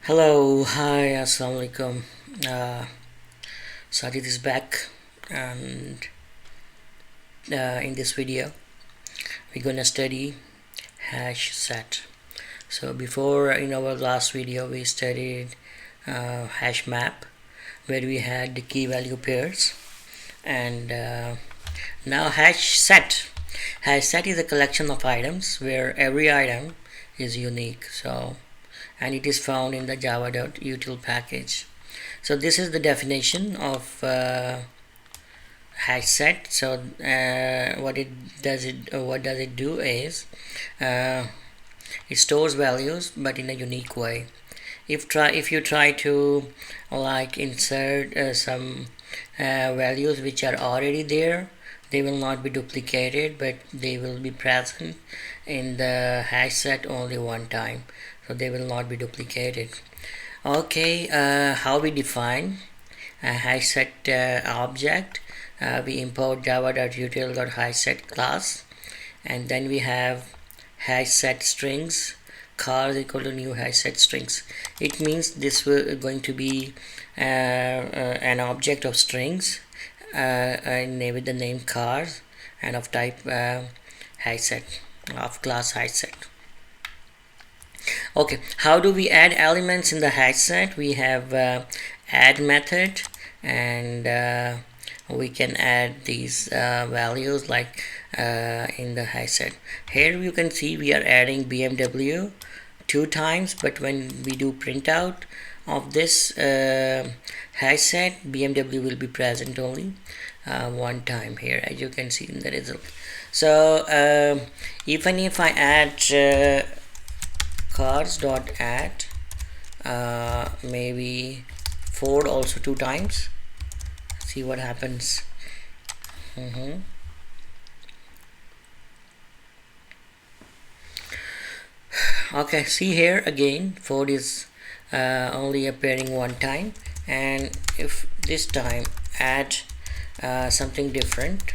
Hello, hi, assalamu alaikum. Sajid is back, and in this video, we're gonna study hash set. So before, in our last video, we studied hash map, where we had the key value pairs, and now hash set. Hash set is a collection of items where every item is unique. And it is found in the java.util package. So this is the definition of hash set. So what does it do is it stores values but in a unique way. If you try to like insert some values which are already there, they will not be duplicated, but they will be present in the hash set only one time, so they will not be duplicated. Okay, how we define a hash set object? We import java.util.hashset class, and then we have hash set strings. Car is equal to new hash set strings. It means this will going to be an object of strings and with the name cars and of type hash set, of class hash set. Okay, how do we add elements in the hash set? We have add method, and we can add these values like in the hash set. Here you can see we are adding BMW 2 times, but when we do printout of this hash set, BMW will be present only 1 time here, as you can see in the result. So even if I add cars.add maybe Ford also 2 times, see what happens. Okay, see here again Ford is only appearing 1 time, and if this time add something different,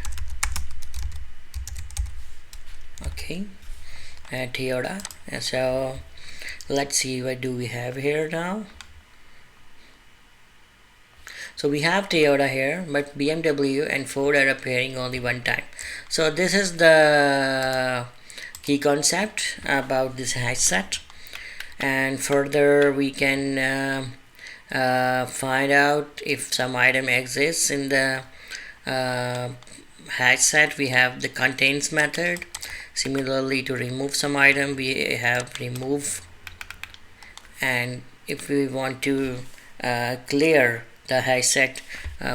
okay, add Toyota. So let's see, what do we have here now. So we have Toyota here, but BMW and Ford are appearing only 1 time. So this is the key concept about this hash set, and further we can find out if some item exists in the hash set. We have the contains method. Similarly, to remove some item, we have remove, and if we want to clear the hash set,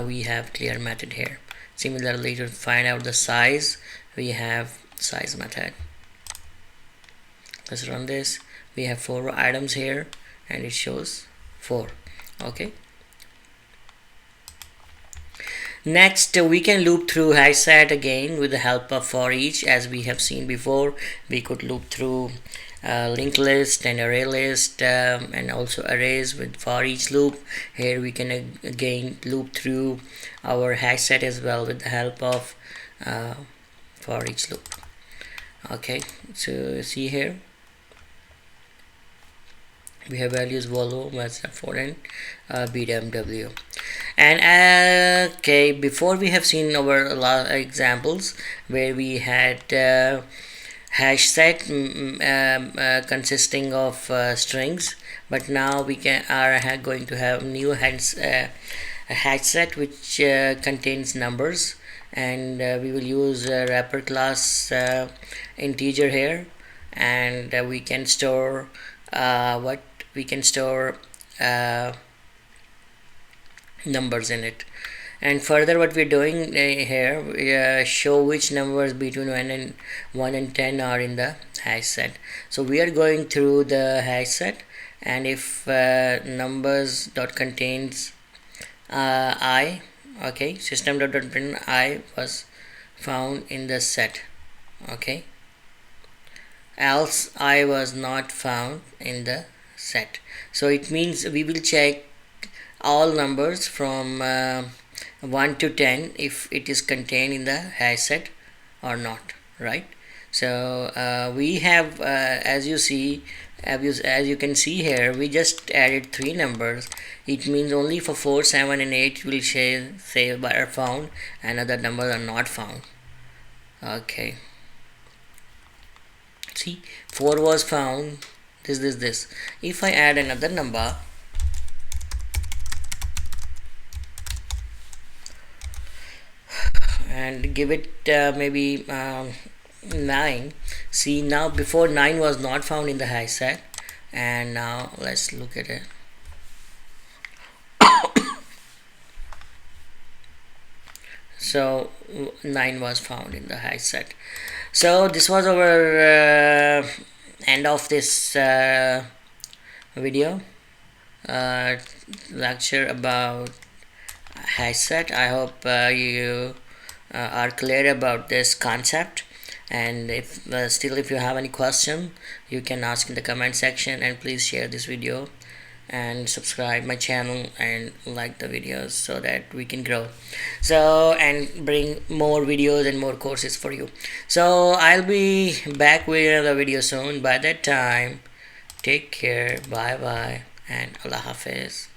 we have clear method here. Similarly, to find out the size, we have size method. Let's run this. We have 4 items here, and it shows 4. Okay. Next, we can loop through hash set again with the help of for each. As we have seen before, we could loop through linked list and array list, and also arrays with for each loop. Here we can again loop through our hash set as well with the help of for each loop. Okay, so see here we have values Volvo, Mazda, Ford, and BMW. And okay, before we have seen our examples where we had hash set consisting of strings, but now we are going to have new a hash set which contains numbers, and we will use wrapper class integer here, and we can store numbers in it. And further, what we're doing here, we show which numbers between 1 and 10 are in the hash set. So we are going through the hash set, and if numbers dot contains I, okay, system.print I was found in the set, okay, else I was not found in the set. So it means we will check all numbers from 1 to 10 if it is contained in the hash set or not, right? So we have as you see as you can see here, we just added 3 numbers. It means only for 4, 7 and 8 will say are found and other numbers are not found. Okay, see, 4 was found, this. If I add another number, and give it maybe 9, see, now before 9 was not found in the hash set, and now let's look at it. So 9 was found in the hash set. So this was our end of this video lecture about hash set. I hope you are clear about this concept, and if if you have any question, you can ask in the comment section, and please share this video and subscribe my channel and like the videos so that we can grow and bring more videos and more courses for you. So I'll be back with another video soon. By that time, take care, bye bye, and Allah Hafiz.